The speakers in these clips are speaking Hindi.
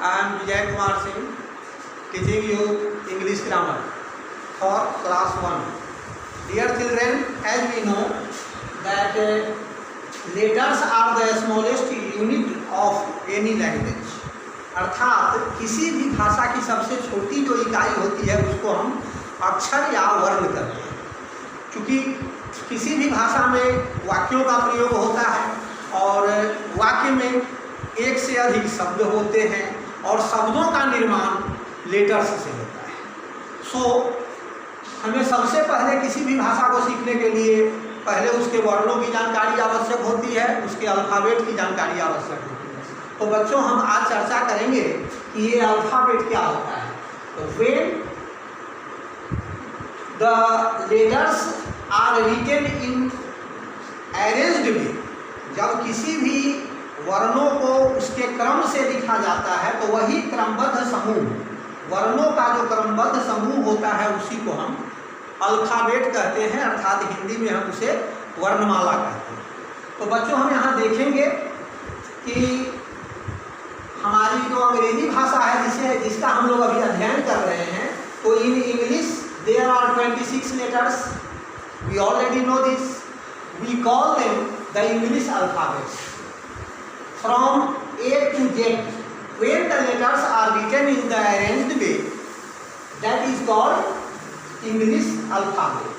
I am Vijay Kumar Singh, teaching you English grammar for class 1. Dear children, as we know that letters are the smallest unit of any language. अर्थात किसी भी भाषा की सबसे छोटी जो इकाई होती है उसको हम अक्षर या वर्ण कहते हैं। क्योंकि किसी भी भाषा में वाक्यों का प्रयोग होता है और वाक्य में एक से अधिक शब्द होते हैं और शब्दों का निर्माण लेटर्स से होता है। हमें सबसे पहले किसी भी भाषा को सीखने के लिए पहले उसके वर्णों की जानकारी आवश्यक होती है, उसके अल्फ़ाबेट की जानकारी आवश्यक होती है। तो बच्चों, हम आज चर्चा करेंगे कि ये अल्फ़ाबेट क्या होता है। तो when the letters are written in arranged way, जब किसी भी वर्णों को उसके क्रम से लिखा जाता है तो वही क्रमबद्ध समूह, वर्णों का जो क्रमबद्ध समूह होता है उसी को हम अल्फ़ाबेट कहते हैं, अर्थात हिंदी में हम उसे वर्णमाला कहते हैं। तो बच्चों, हम यहाँ देखेंगे कि हमारी जो अंग्रेजी भाषा है जिसका हम लोग अभी अध्ययन कर रहे हैं, तो in English there are 26 letters, we already know this, we call them the English alphabets from A to Z. When the letters are written in the arranged way, that is called English alphabet.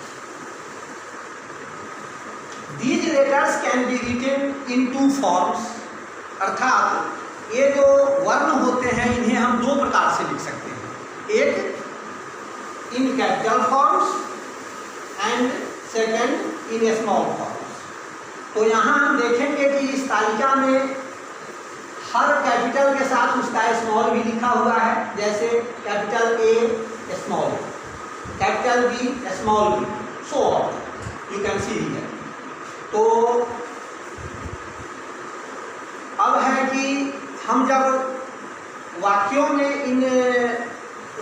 These letters can be written in two forms. अर्थात ये जो वर्ण होते हैं इन्हें हम दो प्रकार से लिख सकते हैं, एक in capital forms and second in small forms. तो यहाँ हम देखेंगे कि इस तालिका में हर कैपिटल के साथ उसका स्मॉल भी लिखा हुआ है, जैसे capital A small, capital B small B, so on you can see here. तो अब है कि हम जब वाक्यों में इन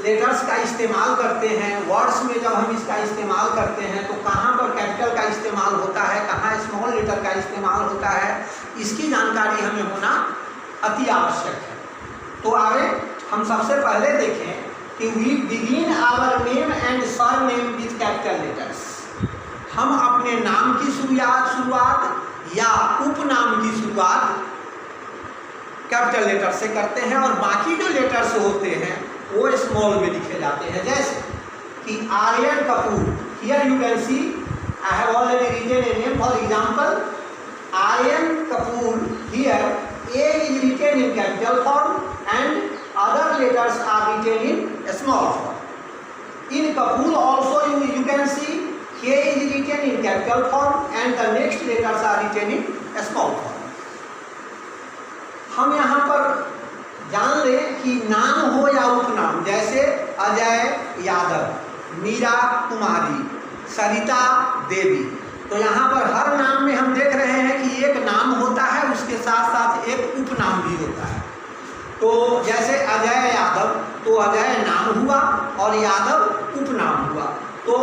लेटर्स का इस्तेमाल करते हैं, वर्ड्स में जब हम इसका इस्तेमाल करते हैं तो कहाँ पर कैपिटल का इस्तेमाल होता है, कहाँ स्मॉल लेटर का इस्तेमाल होता है, इसकी जानकारी हमें होना अति आवश्यक है। तो आगे हम सबसे पहले देखें कि we begin our name and surname with capital letters. हम अपने नाम की शुरुआत या उपनाम की शुरुआत कैपिटल लेटर से करते हैं और बाकी जो लेटर्स होते हैं वो स्मॉल में लिखे जाते हैं। जैसे कि Aryan Kapoor, here you can see I have already written a name. For example, Aryan Kapoor, here A is written in capital form and other letters are written in small form. In Kapoor also you can see K is written in capital form and the next letters are written in small form. हम यहाँ पर जान लें कि नाम हो या उपनाम, जैसे अजय यादव, मीरा कुमारी, सरिता देवी। तो यहाँ पर हर नाम में हम देख रहे हैं कि एक नाम होता है, उसके साथ साथ एक उपनाम भी होता है। तो जैसे अजय यादव, तो अजय नाम हुआ और यादव उपनाम हुआ। तो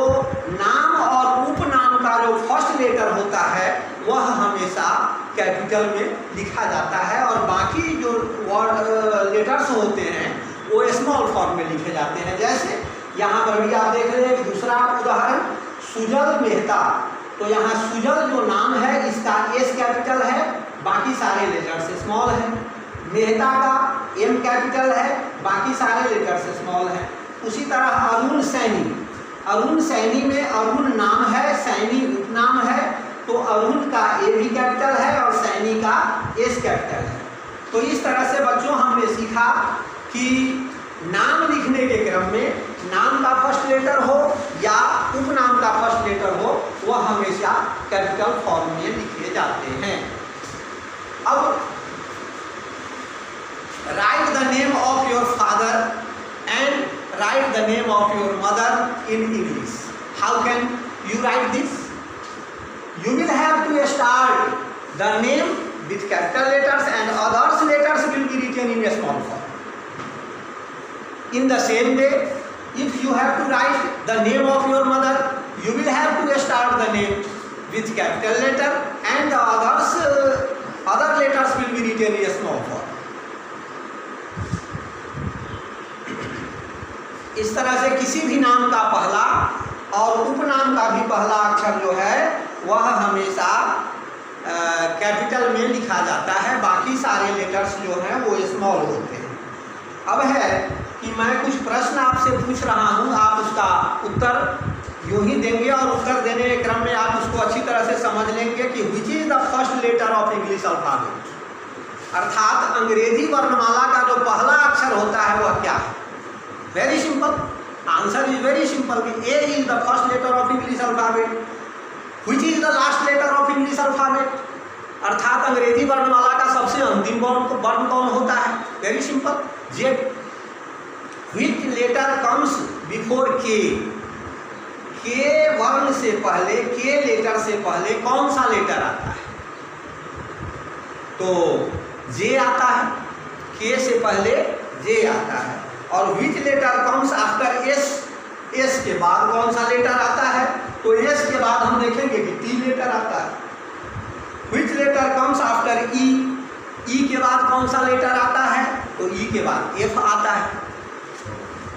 नाम और उपनाम का जो फर्स्ट लेटर होता है वह हमेशा कैपिटल में लिखा जाता है और बाकी जो वर्ड लेटर्स होते हैं वो स्मॉल फॉर्म में लिखे जाते हैं। जैसे यहाँ पर भी आप देख रहे हैं कि दूसरा उदाहरण, सुजल मेहता। तो यहाँ सुजल जो नाम है इसका एस कैपिटल है, बाकी सारे लेटर्स स्मॉल है। मेहता का एम कैपिटल है, बाकी सारे लेटर्स स्मॉल है। उसी तरह अरुण सैनी, अरुण सैनी में अरुण नाम है, सैनी उपनाम है, तो अरुण का ए भी कैपिटल है और सैनी का एस कैपिटल है। तो इस तरह से बच्चों हमने सीखा कि नाम लिखने के क्रम में नाम का फर्स्ट लेटर हो या उपनाम का फर्स्ट लेटर हो वह हमेशा कैपिटल फॉर्म में लिखे जाते हैं। अब right the name of your father and right the name of your mother in English. How can you right this? You will have to start the name with capital letters and others letters will be written in a small form. In the same way, if you have to write the name of your mother, you will have to start the name with capital letter and the other letters will be written in a small form. इस तरह से किसी भी नाम का पहला और उपनाम का भी पहला अक्षर जो है वह हमेशा कैपिटल में लिखा जाता है, बाकी सारे लेटर्स जो हैं वो स्मॉल होते हैं। अब है कि मैं कुछ प्रश्न आपसे पूछ रहा हूँ, आप उसका उत्तर यूं ही देंगे और उत्तर देने के क्रम में आप उसको अच्छी तरह से समझ लेंगे कि which is the first letter of English alphabet, अर्थात अंग्रेजी वर्णमाला का जो पहला अक्षर होता है वह क्या है। Very simple, answer is very simple कि A is the first letter of English alphabet. Which is the last letter of English alphabet, अर्थात अंग्रेजी वर्णमाला का सबसे अंतिम वर्ण कौन होता है। Very simple, Z. Which letter comes before K, K वर्ण से पहले, के लेटर से पहले कौन सा लेटर आता है, तो जे आता है, के से पहले जे आता है। और which letter comes after S, S के बाद कौन सा लेटर आता है, तो एस के बाद हम देखेंगे कि टी लेटर आता है। विच लेटर कम्स आफ्टर ई, ई के बाद कौन सा लेटर आता है, तो ई के बाद एफ आता है।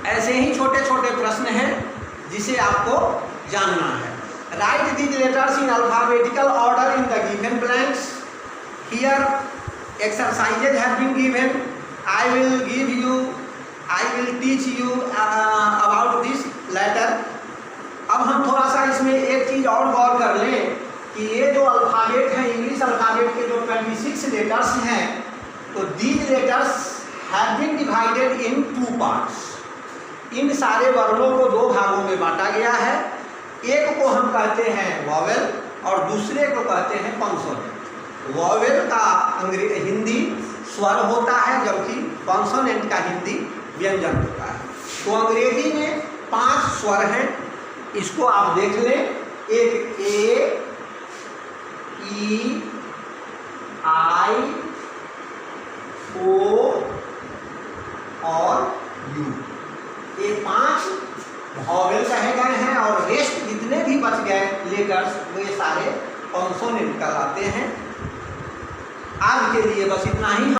ऐसे ही छोटे छोटे प्रश्न हैं जिसे आपको जानना है। Right these letters in alphabetical order in the given blanks. Here exercises have been given. I will teach you about this letter. अब हम थोड़ा सा इसमें एक चीज़ और गौर कर लें कि ये जो अल्फ़ाबेट है, इंग्लिश अल्फ़ाबेट के जो 26 लेटर्स हैं, तो these letters have been divided in 2 parts. इन सारे वर्णों को 2 भागों में बांटा गया है। एक को हम कहते हैं वॉवेल और दूसरे को कहते हैं कॉन्सोनेंट। वॉवेल का हिंदी स्वर होता है जबकि कॉन्सोनेंट का हिंदी व्यंजन होता है। तो अंग्रेजी में 5 स्वर हैं, इसको आप देख लें। एक ए, ई, आई, ओ और यू, ये 5 वॉवेल कहे गए हैं और रेस्ट जितने भी बच गए लेटर्स वे सारे कॉन्सोनेंट कहलाते हैं। आज के लिए बस इतना ही।